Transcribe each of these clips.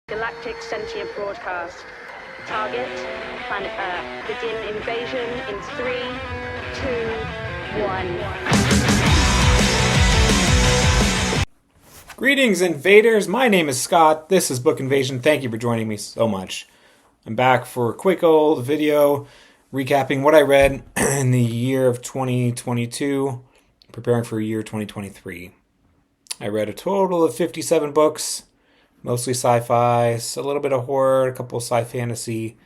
Galactic sentient broadcast. Target, planet Earth. Begin invasion in 3, 2, 1. Greetings, invaders. My name is Scott. This is Book Invasion. Thank you for joining me so much. I'm back for a quick old video recapping what I read in the year of 2022, preparing for year 2023. I read a total of 57 books, mostly sci-fi, a little bit of horror, a couple of sci-fantasy,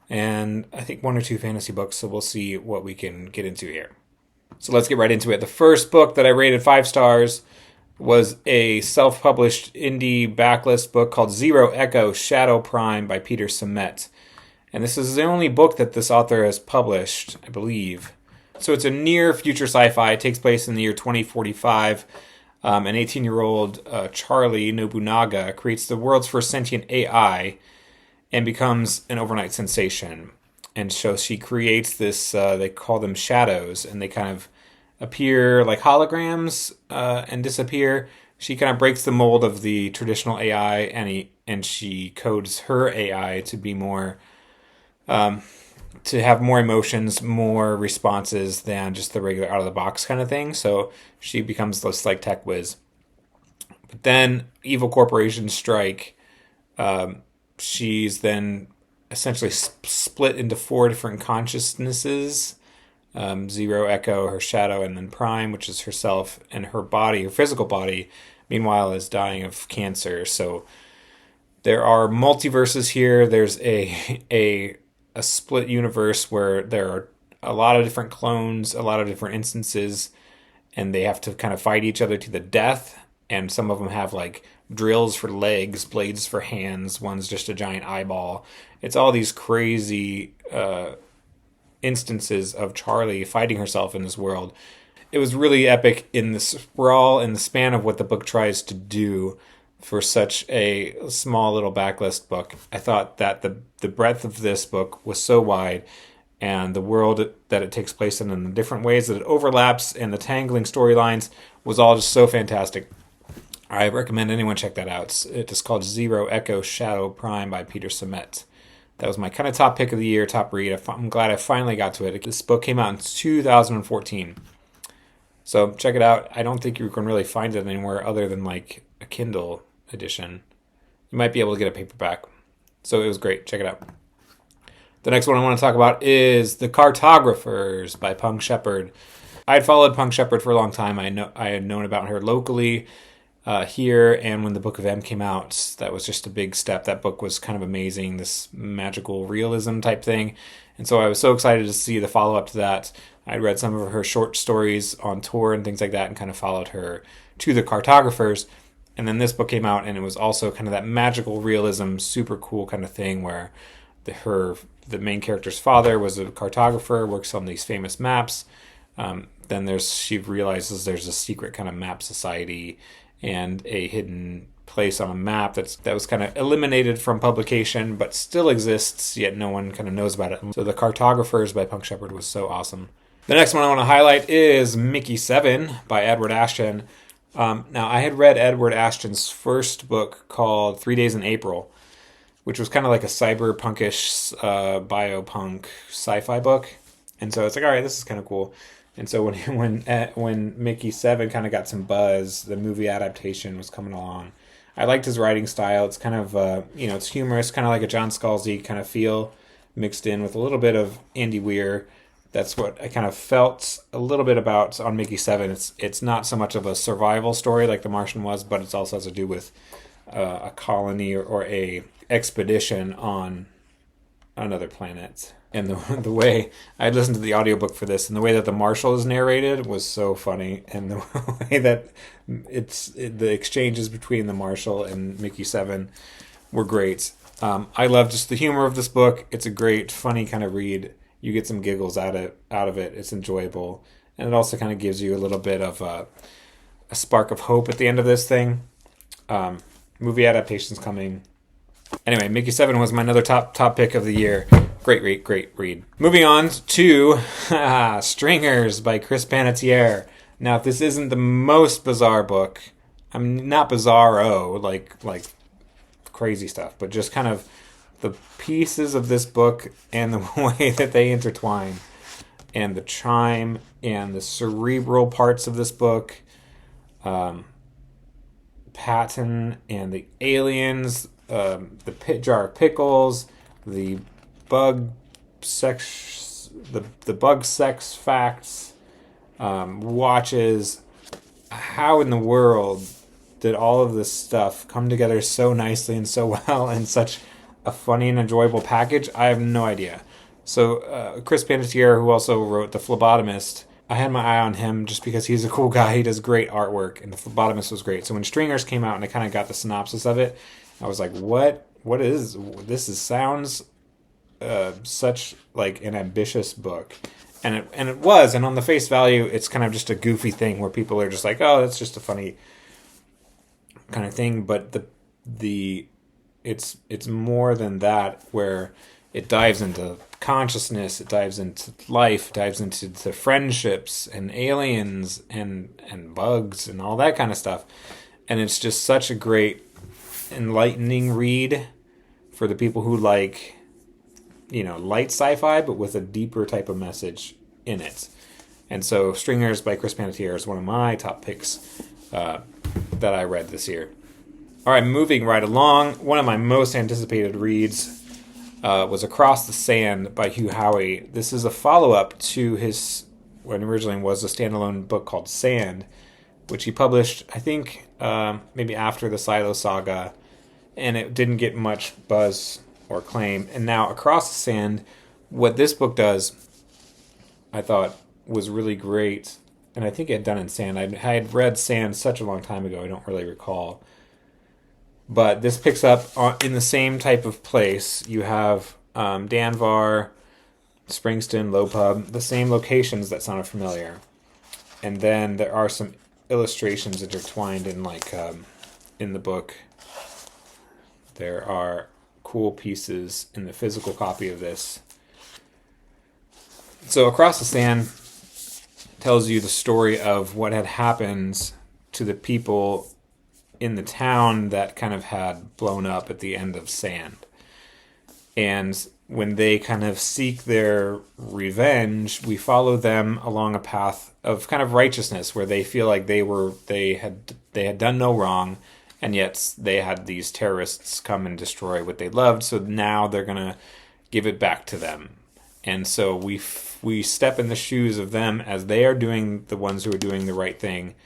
and I think 1 or 2 fantasy books, so we'll see what we can get into here. So let's get right into it. The first book that I rated 5 stars was a self-published indie backlist book called Zero Echo Shadow Prime by Peter Samet. And this is the only book that this author has published, I believe. So it's a near future sci-fi. It takes place in the year 2045. An 18-year-old Charlie Nobunaga creates the world's first sentient AI and becomes an overnight sensation. And so she creates this, they call them shadows, and they kind of appear like holograms and disappear. She kind of breaks the mold of the traditional AI, and she codes her AI to be more, to have more emotions, more responses than just the regular out-of-the-box kind of thing. So she becomes this like tech whiz. But then evil corporations strike. She's then essentially split into 4 different consciousnesses. Zero, Echo, her shadow, and then Prime, which is herself, and her body, her physical body, meanwhile, is dying of cancer. So there are multiverses here. There's a split universe where there are a lot of different clones, a lot of different instances, and they have to kind of fight each other to the death. And some of them have like drills for legs, blades for hands. One's just a giant eyeball. It's all these crazy instances of Charlie fighting herself in this world. It was really epic in the sprawl and the span of what the book tries to do for such a small little backlist book. I thought that the breadth of this book was so wide, and the world that it takes place in and the different ways that it overlaps and the tangling storylines was all just so fantastic. I recommend anyone check that out. It's called Zero Echo Shadow Prime by Peter Samet. That was my kind of top pick of the year, top read. I'm glad I finally got to it. This book came out in 2014. So check it out. I don't think you can really find it anywhere other than like a Kindle edition. You might be able to get a paperback. So it was great. Check it out. The next one I want to talk about is The Cartographers by Pung Shepherd. I had followed Pung Shepherd for a long time. I had known about her locally here, and when the Book of M came out, that was just a big step. That book was kind of amazing, this magical realism type thing. And so I was so excited to see the follow-up to that. I'd read some of her short stories on tour and things like that and kind of followed her to The Cartographers. And then this book came out, and it was also kind of that magical realism, super cool kind of thing where the main character's father was a cartographer, works on these famous maps. Then she realizes there's a secret kind of map society and a hidden place on a map that was kind of eliminated from publication but still exists, yet no one kind of knows about it. So The Cartographers by Pung Shepherd was so awesome. The next one I want to highlight is Mickey 7 by Edward Ashton. Now, I had read Edward Ashton's first book called 3 Days in April, which was kind of like a cyberpunkish biopunk sci-fi book. And so it's like, all right, this is kind of cool. And so when Mickey 7 kind of got some buzz, the movie adaptation was coming along. I liked his writing style. It's kind of, it's humorous, kind of like a John Scalzi kind of feel mixed in with a little bit of Andy Weir. That's what I kind of felt a little bit about on Mickey 7. It's not so much of a survival story like The Martian was, but it also has to do with a colony or a expedition on another planet. And the way I listened to the audiobook for this, and the way that the Marshal is narrated was so funny, and the way that the exchanges between the Marshal and Mickey 7 were great. I love just the humor of this book. It's a great, funny kind of read. You get some giggles out of it. It's enjoyable, and it also kind of gives you a little bit of a spark of hope at the end of this thing. Movie adaptation's coming. Anyway, Mickey 7 was my another top pick of the year. Great read. Moving on to Stringers by Chris Panettiere. Now, if this isn't the most bizarre book, I'm not bizarro, like crazy stuff, but just kind of the pieces of this book and the way that they intertwine, and the chime and the cerebral parts of this book, Patton and the aliens, the pit jar of pickles, the bug sex, the bug sex facts, watches. How in the world did all of this stuff come together so nicely and so well in such a funny and enjoyable package? I have no idea. So Chris Panettiere, who also wrote The Phlebotomist, I had my eye on him just because he's a cool guy. He does great artwork, and The Phlebotomist was great. So when Stringers came out and I kind of got the synopsis of it, I was like, what is this? Sounds such like an ambitious book. And it was, and on the face value, it's kind of just a goofy thing where people are just like, oh, that's just a funny kind of thing. But it's more than that, where it dives into consciousness, it dives into life, it dives into the friendships and aliens and bugs and all that kind of stuff. And it's just such a great, enlightening read for the people who like, light sci-fi, but with a deeper type of message in it. And so Stringers by Chris Panettiere is one of my top picks that I read this year. All right, moving right along, one of my most anticipated reads was Across the Sand by Hugh Howey. This is a follow-up to his, what originally was a standalone book called Sand, which he published, I think, maybe after the Silo Saga, and it didn't get much buzz or claim. And now Across the Sand, what this book does, I thought was really great, and I think it had done in Sand. I had read Sand such a long time ago, I don't really recall. But this picks up in the same type of place. You have Danvar, Springston, Lopub, the same locations that sounded familiar. And then there are some illustrations intertwined in in the book. There are cool pieces in the physical copy of this. So Across the Sand tells you the story of what had happened to the people in the town that kind of had blown up at the end of Sand. And when they kind of seek their revenge, we follow them along a path of kind of righteousness, where they feel like they had done no wrong, and yet they had these terrorists come and destroy what they loved, so now they're going to give it back to them. And so we step in the shoes of them as they are doing, the ones who are doing the right thing.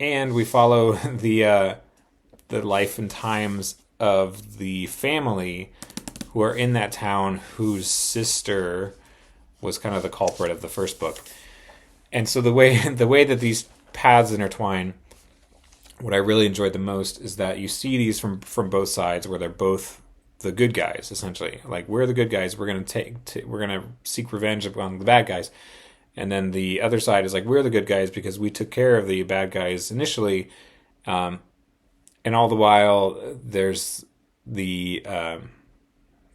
And we follow the life and times of the family who are in that town, whose sister was kind of the culprit of the first book. And so the way that these paths intertwine, what I really enjoyed the most is that you see these from both sides, where they're both the good guys, essentially. Like, we're the good guys, we're gonna seek revenge upon the bad guys. And then the other side is like, we're the good guys because we took care of the bad guys initially. And all the while, there's the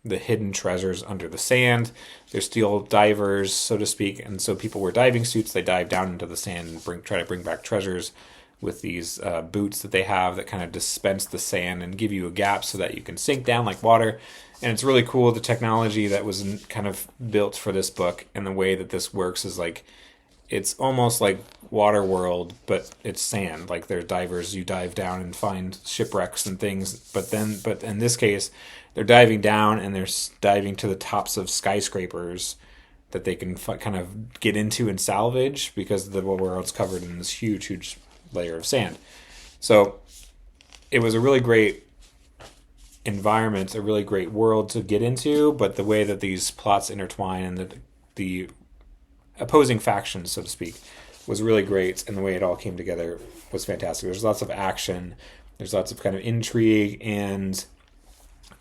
hidden treasures under the sand. There's still divers, so to speak. And so people wear diving suits. They dive down into the sand and try to bring back treasures with these boots that they have that kind of dispense the sand and give you a gap so that you can sink down like water. And it's really cool, the technology that was kind of built for this book, and the way that this works is like, it's almost like Waterworld, but it's sand. Like, they're divers, you dive down and find shipwrecks and things, but in this case, they're diving down and they're diving to the tops of skyscrapers that they can kind of get into and salvage, because the world's covered in this huge layer of sand. So it was a really great environment, a really great world to get into, but the way that these plots intertwine and the opposing factions, so to speak, was really great, and the way it all came together was fantastic. There's lots of action, there's lots of kind of intrigue and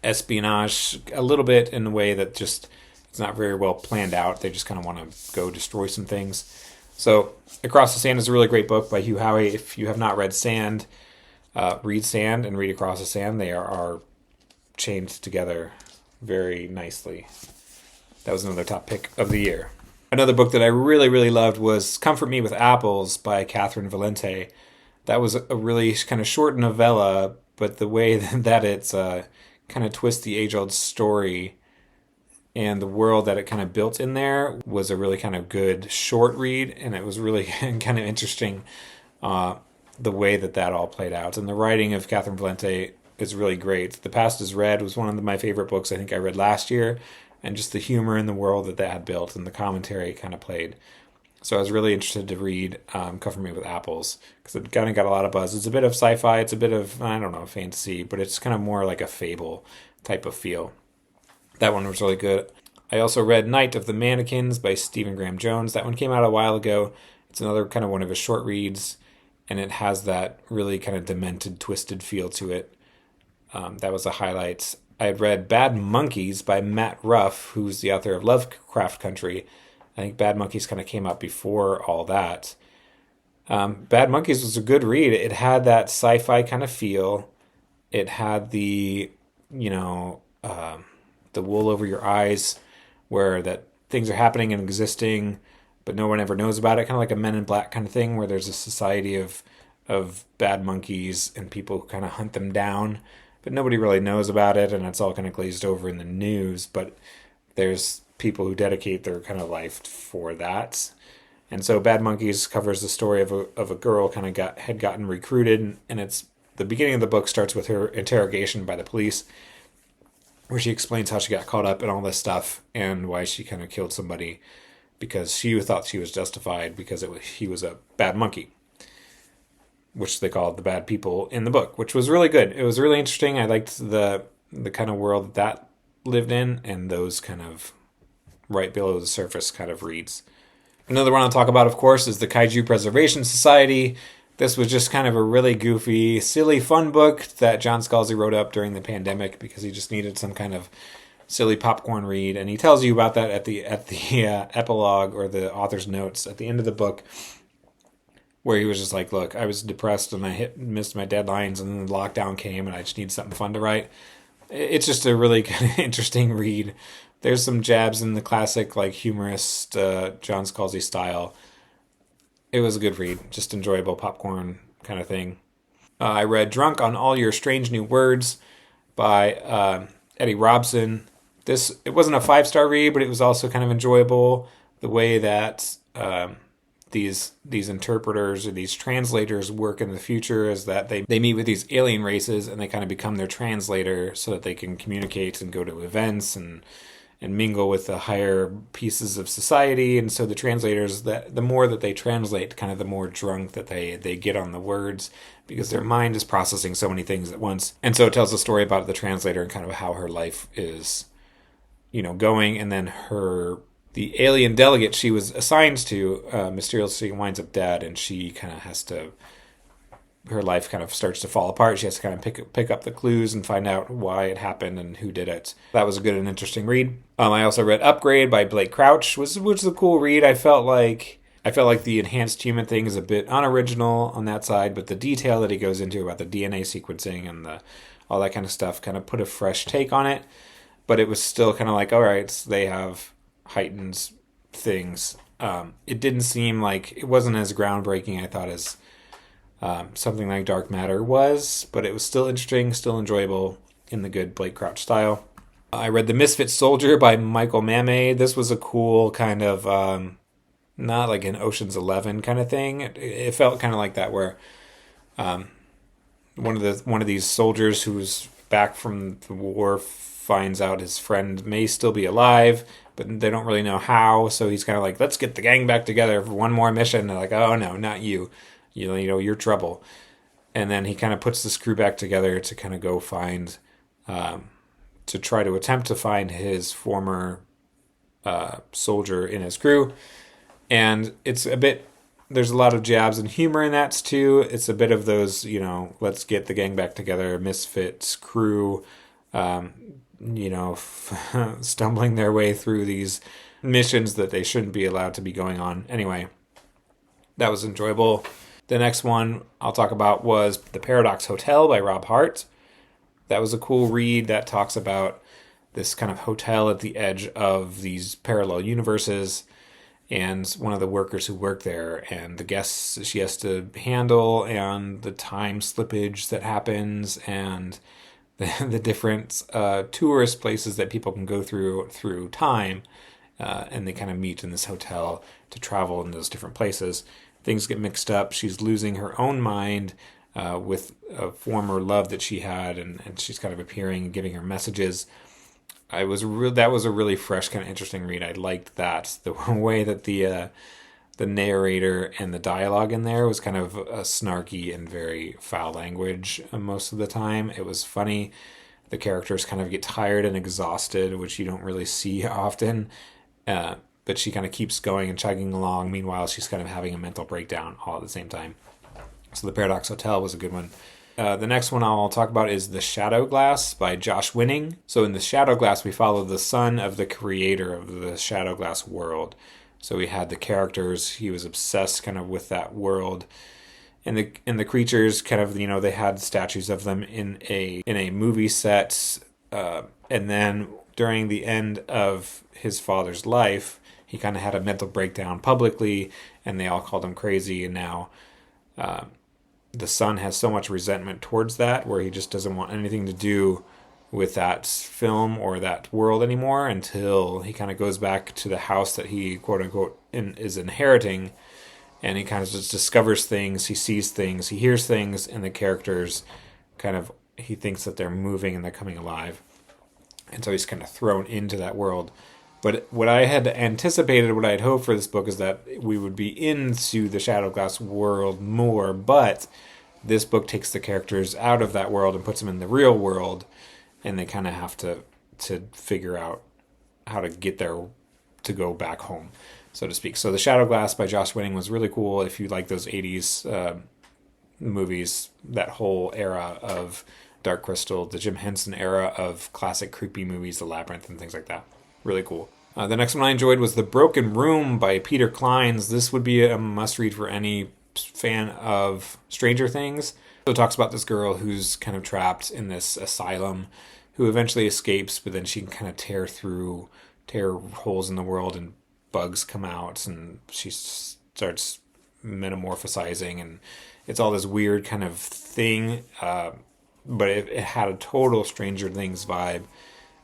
espionage, a little bit in the way that just it's not very well planned out. They just kind of want to go destroy some things. So Across the Sand is a really great book by Hugh Howey. If you have not read Sand, read Sand and read Across the Sand. They are chained together very nicely. That was another top pick of the year. Another book that I really, really loved was Comfort Me with Apples by Catherine Valente. That was a really kind of short novella, but the way that it's kind of twists the age-old story and the world that it kind of built in there was a really kind of good short read, and it was really kind of interesting the way that all played out. And the writing of Catherine Valente is really great. The Past is Red was one of my favorite books I think I read last year, and just the humor in the world that had built and the commentary it kind of played. So I was really interested to read Cover Me With Apples, because it kind of got a lot of buzz. It's a bit of sci-fi, it's a bit of, I don't know, fantasy, but it's kind of more like a fable type of feel. That one was really good. I also read Night of the Mannequins by Stephen Graham Jones. That one came out a while ago. It's another kind of one of his short reads, and it has that really kind of demented, twisted feel to it. That was a highlight. I had read Bad Monkeys by Matt Ruff, who's the author of Lovecraft Country. I think Bad Monkeys kind of came out before all that. Bad Monkeys was a good read. It had that sci-fi kind of feel. It had the wool over your eyes, where that things are happening and existing, but no one ever knows about it. Kind of like a Men in Black kind of thing, where there's a society of bad monkeys and people who kind of hunt them down, but nobody really knows about it, and it's all kind of glazed over in the news. But there's people who dedicate their kind of life for that. And so Bad Monkeys covers the story of a girl kind of had gotten recruited, and it's the beginning of the book starts with her interrogation by the police, where she explains how she got caught up in all this stuff and why she kind of killed somebody because she thought she was justified because he was a bad monkey, which they called the bad people in the book, which was really good. It was really interesting. I liked the kind of world that lived in, and those kind of right below the surface kind of reads. Another one I'll talk about, of course, is the Kaiju Preservation Society. This was just kind of a really goofy, silly, fun book that John Scalzi wrote up during the pandemic because he just needed some kind of silly popcorn read, and he tells you about that at the epilogue, or the author's notes at the end of the book, where he was just like, look, I was depressed and I missed my deadlines, and then the lockdown came and I just need something fun to write. It's just a really kind of interesting read. There's some jabs in the classic, like, humorist John Scalzi style. It was a good read, just enjoyable popcorn kind of thing. I read Drunk on All Your Strange New Words by Eddie Robson. It wasn't a 5-star read, but it was also kind of enjoyable. The way that these interpreters or these translators work in the future is that they meet with these alien races, and they kind of become their translator so that they can communicate and go to events and mingle with the higher pieces of society. And so the translators, the more that they translate, kind of the more drunk that they get on the words, because their mind is processing so many things at once. And so it tells a story about the translator and kind of how her life is, going. And then the alien delegate she was assigned to mysteriously winds up dead, and she kind of her life kind of starts to fall apart. She has to kind of pick up the clues and find out why it happened and who did it. That was a good and interesting read. I also read Upgrade by Blake Crouch, which was a cool read. I felt like the enhanced human thing is a bit unoriginal on that side, but the detail that he goes into about the DNA sequencing and all that kind of stuff kind of put a fresh take on it. But it was still kind of like, all right, so they have heightened things. It didn't seem like, it wasn't as groundbreaking, I thought, as something like Dark Matter was, but it was still interesting, still enjoyable in the good Blake Crouch style. I read The Misfit Soldier by Michael Mamet. This was a cool kind of, not like an Ocean's 11 kind of thing. It felt kind of like that, where one of these soldiers who's back from the war finds out his friend may still be alive, but they don't really know how. So he's kind of like, let's get the gang back together for one more mission. And they're like, oh no, not you. You're trouble. And then he kind of puts this crew back together to kind of go find, to try to attempt to find his former soldier in his crew. And it's there's a lot of jabs and humor in that too. It's a bit of those, let's get the gang back together, misfits crew, stumbling their way through these missions that they shouldn't be allowed to be going on. Anyway, that was enjoyable. The next one I'll talk about was The Paradox Hotel by Rob Hart. That was a cool read that talks about this kind of hotel at the edge of these parallel universes. and one of the workers who work there, and the guests she has to handle, and the time slippage that happens, and the different tourist places that people can go through time, and they kind of meet in this hotel to travel in those different places. Things get mixed up. She's losing her own mind with a former love that she had, and she's kind of appearing and giving her messages. That was a really fresh, kind of interesting read. I liked that. The way that the narrator and the dialogue in there was kind of snarky and very foul language most of the time. It was funny. The characters kind of get tired and exhausted, which you don't really see often. But she kind of keeps going and chugging along. Meanwhile, she's kind of having a mental breakdown all at the same time. So The Paradox Hotel was a good one. The next one I'll talk about is The Shadow Glass by Josh Winning. So in The Shadow Glass, we follow the son of the creator of the Shadow Glass world. So we had the characters. He was obsessed kind of with that world. And the creatures kind of, they had statues of them in a movie set. And then during the end of his father's life, he kind of had a mental breakdown publicly, and they all called him crazy. And now the son has so much resentment towards that, where he just doesn't want anything to do with that film or that world anymore until he kind of goes back to the house that he, quote unquote, is inheriting. And he kind of just discovers things, he sees things, he hears things, and the characters kind of, he thinks that they're moving and they're coming alive. And so he's kind of thrown into that world. But what I had anticipated, what I had hoped for this book is that we would be into the Shadow Glass world more, but this book takes the characters out of that world and puts them in the real world, and they kind of have to figure out how to get there to go back home, so to speak. So The Shadow Glass by Josh Winning was really cool if you like those 80s movies, that whole era of Dark Crystal, the Jim Henson era of classic creepy movies, The Labyrinth and things like that. Really cool. The next one I enjoyed was The Broken Room by Peter Clines. This would be a must-read for any fan of Stranger Things. So it talks about this girl who's kind of trapped in this asylum, who eventually escapes, but then she can kind of tear holes in the world, and bugs come out, and she starts metamorphosizing, and it's all this weird kind of thing. But it had a total Stranger Things vibe.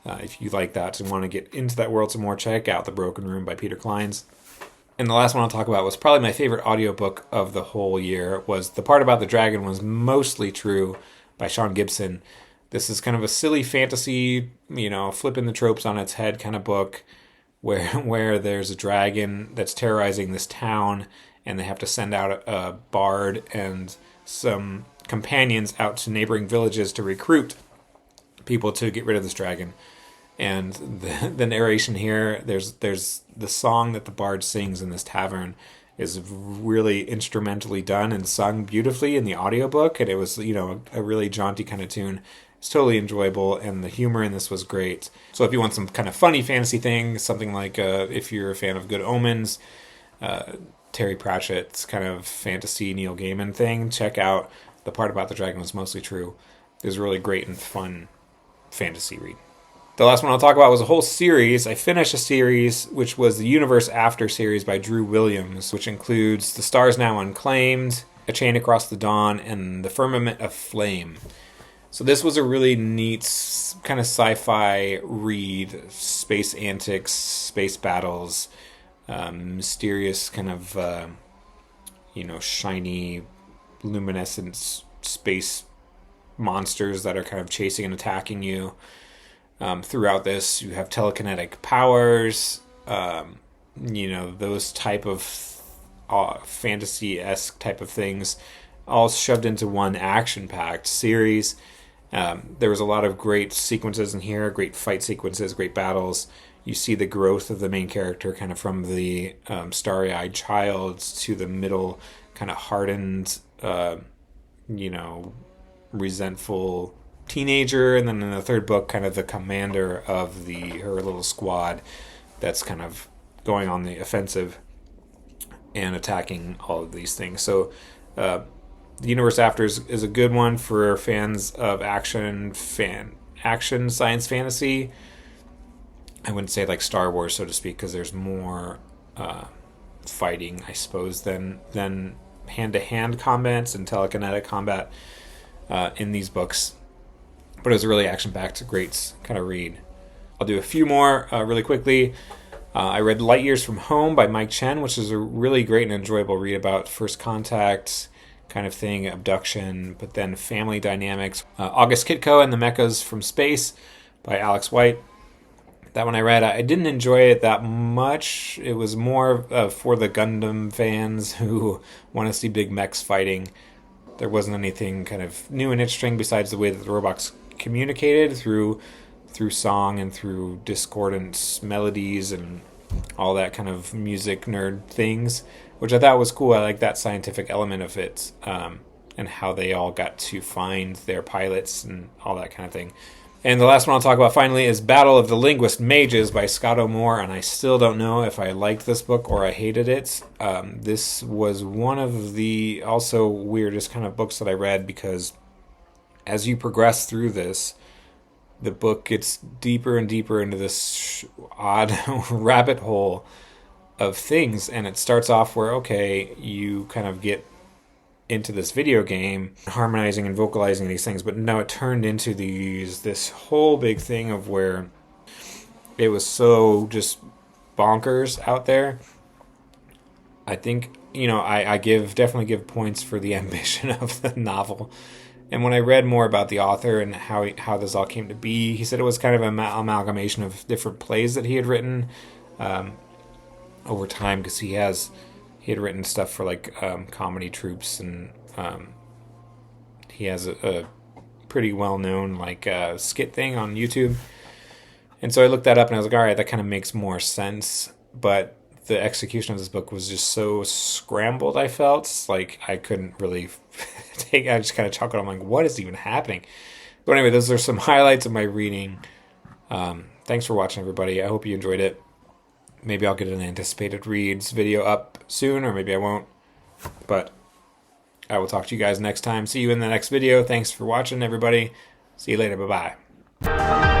If you like that and want to get into that world some more, check out The Broken Room by Peter Clines. And the last one I'll talk about was probably my favorite audiobook of the whole year, was The Part About the Dragon Was Mostly True by Sean Gibson. This is kind of a silly fantasy, flipping the tropes on its head kind of book, where there's a dragon that's terrorizing this town, and they have to send out a bard and some companions out to neighboring villages to recruit people to get rid of this dragon. And the narration here, there's the song that the bard sings in this tavern is really instrumentally done and sung beautifully in the audiobook, and it was a really jaunty kind of tune. It's totally enjoyable, and the humor in this was great. So if you want some kind of funny fantasy thing, something like if you're a fan of Good Omens, Terry Pratchett's kind of fantasy Neil Gaiman thing, check out The Part About the Dragon Was Mostly True. It was a really great and fun fantasy read. The last one I'll talk about was a whole series. I finished a series, which was the Universe After series by Drew Williams, which includes The Stars Now Unclaimed, A Chain Across the Dawn, and The Firmament of Flame. So this was a really neat kind of sci-fi read, space antics, space battles, mysterious kind of, shiny, luminescent space monsters that are kind of chasing and attacking you. Throughout this, you have telekinetic powers, those type of fantasy-esque type of things, all shoved into one action-packed series. There was a lot of great sequences in here, great fight sequences, great battles. You see the growth of the main character kind of from the starry-eyed child to the middle kind of hardened, resentful teenager, and then in the third book, kind of the commander of her little squad that's kind of going on the offensive and attacking all of these things. So The Universe After is a good one for fans of action science fantasy. I wouldn't say like Star Wars, so to speak, because there's more fighting, I suppose, than hand-to-hand combats and telekinetic combat in these books. But it was a really action-packed, great kind of read. I'll do a few more really quickly. I read Light Years from Home by Mike Chen, which is a really great and enjoyable read about first contact kind of thing, abduction, but then family dynamics. August Kitco and the Mechas from Space by Alex White. That one I read. I didn't enjoy it that much. It was more for the Gundam fans who want to see big mechs fighting. There wasn't anything kind of new and interesting besides the way that the robots communicated through song and through discordant melodies and all that kind of music nerd things, which I thought was cool. I like that scientific element of it, and how they all got to find their pilots and all that kind of thing. And the last one I'll talk about finally is Battle of the Linguist Mages by Scott O'Moore, and I still don't know if I liked this book or I hated it. This was one of the also weirdest kind of books that I read, because as you progress through this, the book gets deeper and deeper into this odd rabbit hole of things, and it starts off where, okay, you kind of get into this video game, harmonizing and vocalizing these things, but no, it turned into this whole big thing of where it was so just bonkers out there. I think, I definitely give points for the ambition of the novel. And when I read more about the author and how this all came to be, he said it was kind of an amalgamation of different plays that he had written over time, because he had written stuff for like comedy troupes, and he has a pretty well-known like skit thing on YouTube. And so I looked that up and I was like, all right, that kind of makes more sense. But the execution of this book was just so scrambled, I felt like I couldn't really I just kind of chuckled. I'm like, what is even happening? But anyway, those are some highlights of my reading. Thanks for watching, everybody. I hope you enjoyed it. Maybe I'll get an anticipated reads video up soon, or maybe I won't. But I will talk to you guys next time. See you in the next video. Thanks for watching, everybody. See you later. Bye-bye.